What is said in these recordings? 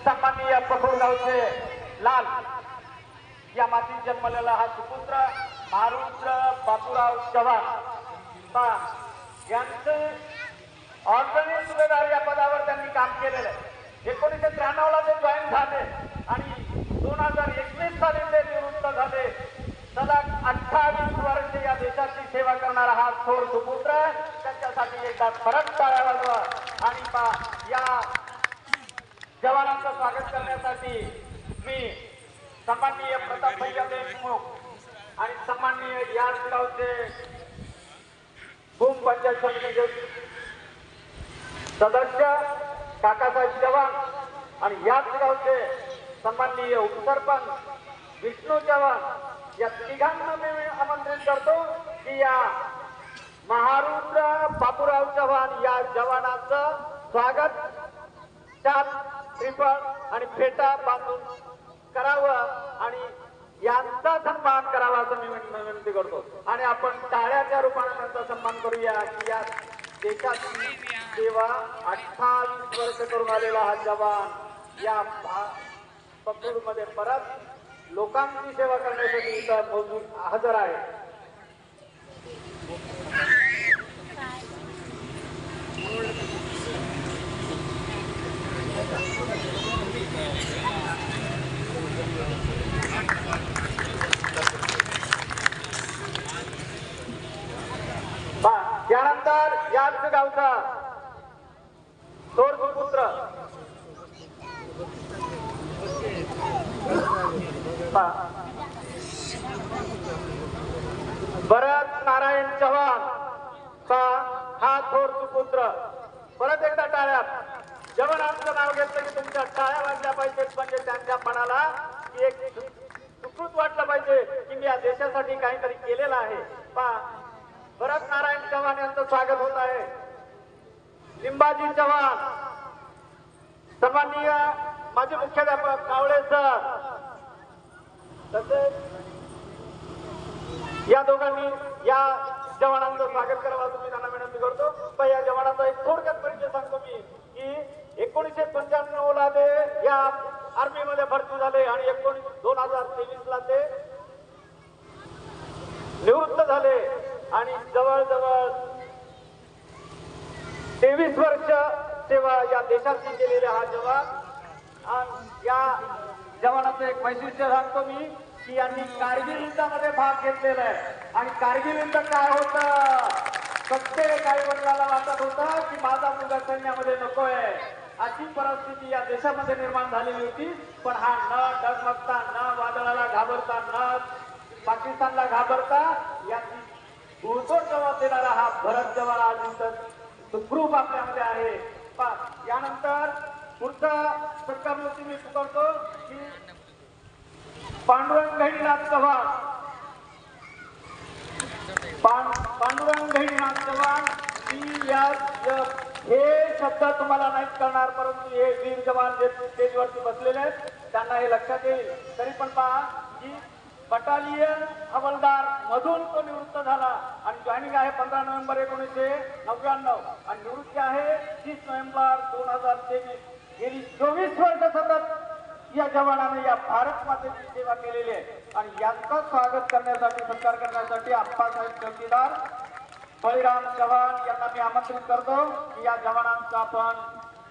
सन्माननीय पखोडगावचे लाल या मातीत जन्मलेला हा सुपुत्र महारुद्र बापूराव चव्हाण यांचे ऑर्गनिक सुभेदार या पदावर त्यांनी काम केलेलं आहे। 1993 ला ते जॉईन झाले आणि 2021 साली ते निवृत्त झाले। सलग 28 वर्ष या देशाची सेवा करणारा हा थोर सुपुत्र त्यांच्यासाठी एकदा परत टाळ्या वाजवा आणि या जवानांचं स्वागत करण्यासाठी मी सन्माननीय प्रताप भैया देशमुख आणि सन्माननीय याच गावचे भूम पंचायत समितीचे सदस्य काकासाहेब चव्हाण आणि याच गावचे सन्माननीय उपसरपंच विष्णू चव्हाण या तिघांना मी आमंत्रित करतो की या महारुद्र बापूराव चव्हाण या जवानांचं स्वागत ट्रिपल आणि फेटा बांधून करावं आणि यांचा सन्मान करावा असं मी विनंती करतो आणि आपण टाळ्याच्या रूपाने त्यांचा सन्मान करूया की या देशाची सेवा 28 वर्ष करून आलेला हा जवान या पकडूमध्ये परत लोकांची सेवा करण्यासाठी इथं मौजूद हजर आहे। यानंतर याच गावचा थोर सुपुत्र भरत नारायण चव्हाण हा थोर सुपुत्र परत एकदा टाळ्यात जवानांचं नाव घेतलं की तुमच्या टाळ्या वाजल्या पाहिजेत म्हणजे त्यांच्या मनाला एक सुकृत वाटलं पाहिजे की मी या देशासाठी काहीतरी केलेलं आहे। भरत नारायण चव्हाण यांचं स्वागत होत आहे। लिंबाजी चव्हाण सन्माननीय माजी मुख्याध्यापक कावळे सर तसेच या दोघांनी या जवानांचं स्वागत करावं असं मी त्यांना विनंती करतो। पण या जवानांचा एक थोडक्यात परिचय सांगतो मी की 1995 ला ते या आर्मी मध्ये भरती झाले आणि 2023 ला ते निवृत्त झाले आणि जवळजवळ 23 वर्ष सेवा या देशाची केलेली हा जवान या जवानाचं एक वैशिष्ट्य सांगतो मी की यांनी कारगिल युद्धामध्ये भाग घेतलेला आहे आणि कारगिल युद्ध काय होतं प्रत्येक आई वडिलाला वाटत होतं की माझा मुलगा सैन्यामध्ये नकोय अशी परिस्थिती या देशामध्ये निर्माण झालेली होती। पण हा न डगमगता न वादळाला घाबरता न पाकिस्तानला घाबरता याची भूतोड जवाब देणारा हा भरत जवान आज ग्रुप आपल्यामध्ये आहे। यानंतर पुढचा सत्कार मी पुकारतो की पांडुरंग गहिनीनाथ चव्हाण, पांडुरंग गहिनीनाथ चव्हाण PSF. हे शब्द तुम्हाला नाही करणार, परंतु हे वीर जवान जे स्टेजवरती बसलेले आहेत त्यांना हे लक्षात येईल. तरी पण पहा की बटालियन हवालदार मधून तो निवृत्त झाला आणि जॉईनिंग आहे 15 नोव्हेंबर 1999 आणि निवृत्ती आहे 30 नोव्हेंबर 2023. गेली 24 वर्ष सतत या जवानाने या भारत मातेची सेवा केलेली आहे आणि यांचं स्वागत करण्यासाठी, सत्कार करण्यासाठी आप्पासाहेब चौकीदार बळीराम चव्हाण यांना मी आमंत्रित करतो की या जवानांचा आपण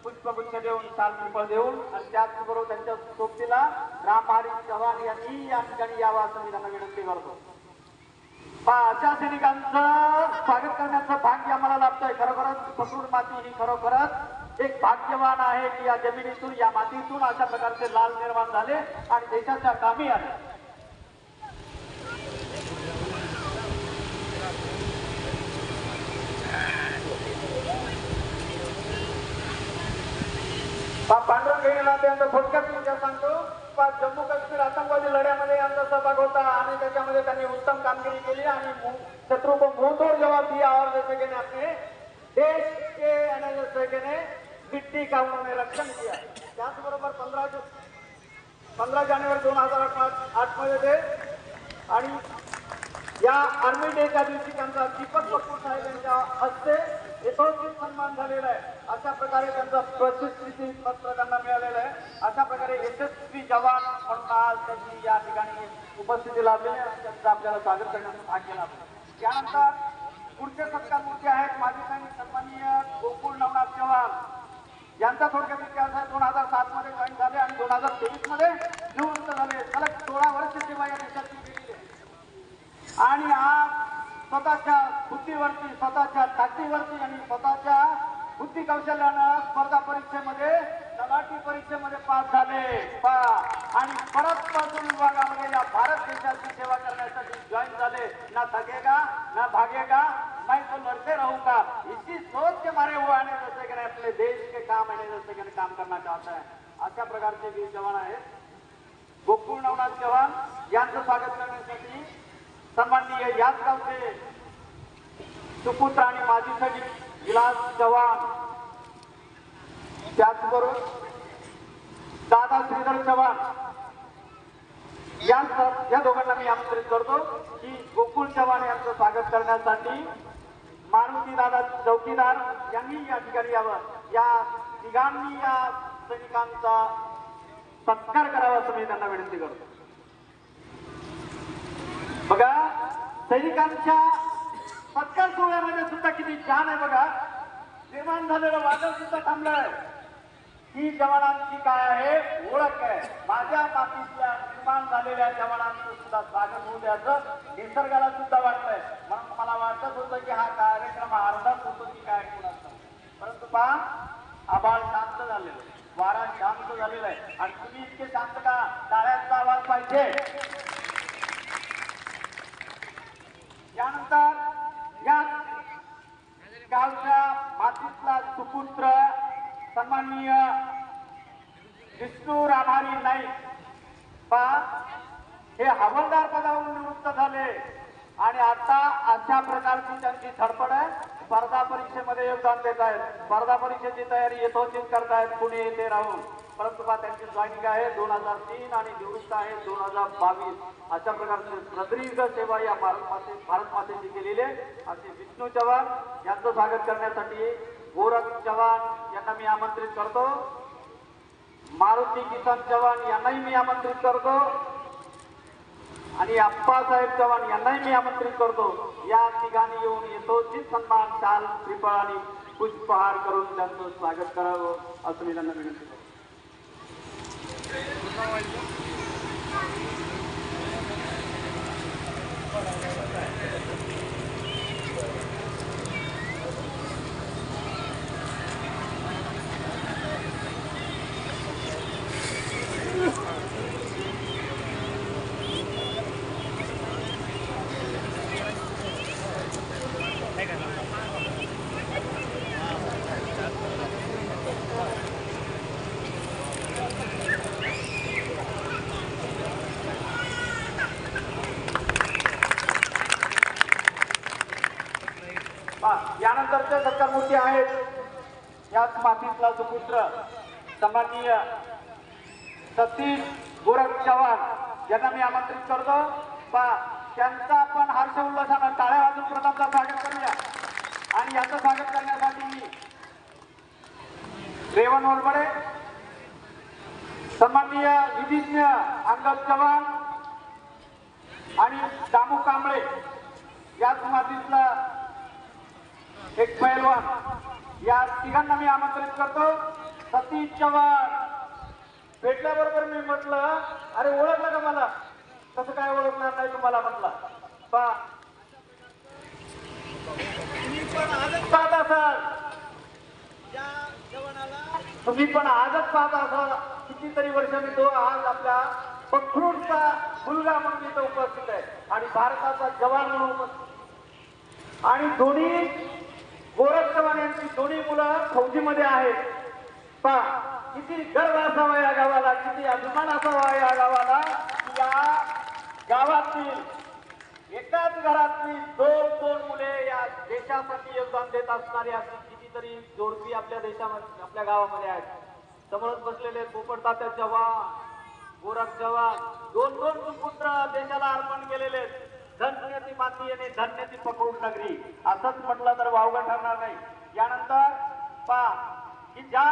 पुष्पगुच्छ देऊन, शाल देऊन आणि त्याचबरोबर त्यांच्या सोबतीला रामहरी चव्हाण यांनी या ठिकाणी यावं असं मी त्यांना विनंती करतो. अशा सैनिकांचं स्वागत करण्याचं भाग्य आम्हाला लाभतंय. खरोखरच ससूर माती ही खरोखरच एक भाग्यवान आहे की या जमिनीतून, या मातीतून अशा प्रकारचे लाल निर्माण झाले आणि देशाच्या कामी आले. पांडुरंग गहिनीनाथ यांचा थोडक्यात विचार सांगतो. जम्मू काश्मीर आतंकवादी लढ्यामध्ये यांचा सहभाग होता आणि त्याच्यामध्ये त्यांनी उत्तम कामगिरी केली आणि शत्रु को मुंहतोड़ जवाब दिया और जैसे कि अपने देश के जैसे कि मिट्टी का उन्होंने रक्षण किया. त्याचबरोबर 15 जानेवारी 2008 मध्ये ते आणि या आर्मी डेच्या दिवशी त्यांचा दीपक कपूर साहेब यांच्या हस्ते यथोचित सन्मान झालेला आहे. अशा प्रकारे त्यांचा प्रशस्ती पत्र त्यांना मिळालेलं आहे. अशा प्रकारे यशस्वी जवान म्हणून आज त्यांची या ठिकाणी उपस्थिती लाभली आणि त्यांचं आपल्याला स्वागत करण्याचं भाग्य लाभलं. त्यानंतर पुढचे सत्कार मूर्ती आहेत माजी सैनिक सन्माननीय गोकुळ नवनाथ चव्हाण यांचा थोडक्यात इतिहास आहे. 2007 मध्ये जॉईन झाले आणि 2023 मध्ये निवृत्त झाले. सलग 16 वर्ष सेवा या देशाची केली आणि आज स्वतःच्या बुद्धीवरती, स्वतःच्या ताकदीवरती आणि स्वतःच्या बुद्धी कौशल्यानं स्पर्धा परीक्षेमध्ये, तलाठी परीक्षेमध्ये पास झाले आणि परत पासून विभागामध्ये या भारत देशाची सेवा करण्यासाठी जॉईन झाले. ना थकेगा ना भागेगा, मैं तो लड़ते रहूंगा, इसी सोच के मारे हुआ है जैसे कि अपने देश के काम है जैसे कि काम करना चाहता है. अशा प्रकारचे वीर जवान आहेत. गोकुळ नवनाथ चव्हाण यांचं स्वागत करण्यासाठी सन्माननीय याच गावचे सुपुत्र आणि माजी सैनिक विलास चव्हाण, त्याचबरोबर दादा श्रीधर चव्हाण या दोघांना मी आमंत्रित करतो की गोकुळ चव्हाण यांचं स्वागत करण्यासाठी मारुती दादा चौकीदार यांनी या ठिकाणी यावं. या तिघांनी या सैनिकांचा सत्कार करावा असं मी त्यांना विनंती करतो. बघा सैनिकांच्या सत्कार सोहळ्यामध्ये सुद्धा किती छान आहे. बघा निर्माण झालेलं वादळ सुद्धा थांबलंय. ही जवानांची काय आहे ओळख आहे. माझ्या मातीतल्या निर्माण झालेल्या जवानांचं सुद्धा स्वागत होऊ द्यायचं निसर्गाला सुद्धा वाटतंय. म्हणून मला वाटत होतं की हा कार्यक्रम अर्धाच होतो की काय कोणाचा, परंतु पहा आभाळ शांत झालेलं, वारा शांत झालेला आहे आणि तुम्ही इतके शांत का? टाळ्यांचा आवाज पाहिजे. यानंतर या गावच्या मातीतला सुपुत्र सन्माननीय विष्णू रामहरी नाईक हे हवालदार पदावरून निवृत्त झाले आणि आता अशा प्रकारची त्यांची धडपड आहे. स्पर्धा परीक्षेमध्ये योगदान देत आहेत. स्पर्धा परीक्षेची तयारी यथोचित करतायत पुणे येथे राहून, परंतु त्यांची जॉईनिंग आहे 2003 आणि निवृत्त आहे 2022. अशा प्रकारची प्रदीर्घ सेवा या भारत मातेची केलेली आहे. असे विष्णू चव्हाण यांचं स्वागत करण्यासाठी गोरख चव्हाण यांना मी आमंत्रित करतो. मारुती किसन चव्हाण यांनाही मी आमंत्रित करतो आणि आप्पासाहेब चव्हाण यांनाही मी आमंत्रित करतो. या ठिकाणी येऊन यथोचित सन्मान, शाल, श्रीफळ आणि पुष्पहार करून त्यांचं स्वागत करावं असं मी त्यांना विनंती करतो. त्यानंतरच्या सत्कार मूर्ती आहेत याच मातीतला सुपुत्र सन्माननीय सतीश गोरख चव्हाण यांना मी आमंत्रित करतो. त्यांचा आपण हर्ष उल्हासानं टाळ्या वाजून प्रथमतः स्वागत करूया. आणि याचं स्वागत करण्यासाठी रेवण वरबडे, सन्माननीय विधिज्ञ अंगद चव्हाण आणि दामू कांबळे याच मातीतला एक पैलवान या तिघांना मी आमंत्रित करतो. सतीश चव्हाण भेटल्याबरोबर मी म्हटलं, अरे ओळखलं का मला? कसं काय ओळखणार नाही तुम्हाला म्हटलं. पाहत असाल तुम्ही पण आजच पाहत असाल. कितीतरी वर्षांनी तो आज आपल्या पखरूडचा मुलगा म्हणून इथं उपस्थित आहे आणि भारताचा जवान म्हणून उपस्थित. आणि दोन्ही गोरख चव्हाण यांची दोन्ही मुलं फौजीमध्ये आहेत. पहा किती गर्व असावा या गावाला, किती अभिमान असावा या गावाला. या गावातील एकाच घरातली दोन दोन मुले या देशासाठी योगदान देत असणारी अशी कितीतरी जोडपी आपल्या देशामध्ये आपल्या गावामध्ये आहेत. समोरच बसलेले पोपट तात्या चव्हाण, गोरख चव्हाण, दोन दोन सुपुत्र देशाला अर्पण केलेले. धन्य ती माती आणि धन्य ती पखरूड नगरी असंच म्हटलं तर वावगं ठरणार नाही. यानंतर पहा की ज्या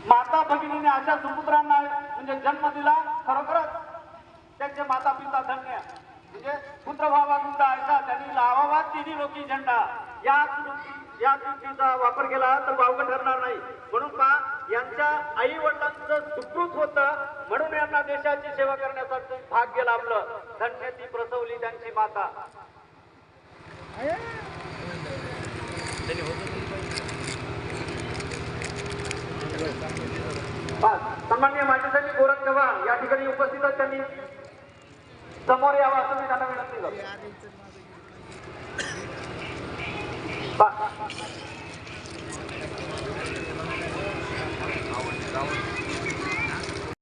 माता भगिनीने अशा सुपुत्रांना म्हणजे जन्म दिला, खरोखरच त्यांचे माता पिता धन्य. म्हणजे पुत्र व्हावा गुंडा ऐका त्यांनी लावावा तिन्ही लोकी झेंडा. या दृष्टीचा वापर केला तर वावगं ठरणार नाही. म्हणून पहा यांच्या आई वडिलांचं सुकृत होतं म्हणून यांना देशाची सेवा करण्यासाठी भाग्य लाभलं. धन्य ती प्रसवली त्यांची माता. सन्माननीय माजी सैनिक गोरख चव्हाण या ठिकाणी उपस्थित आहेत. त्यांनी समोर यावं असं मी त्यांना विनंती करतो.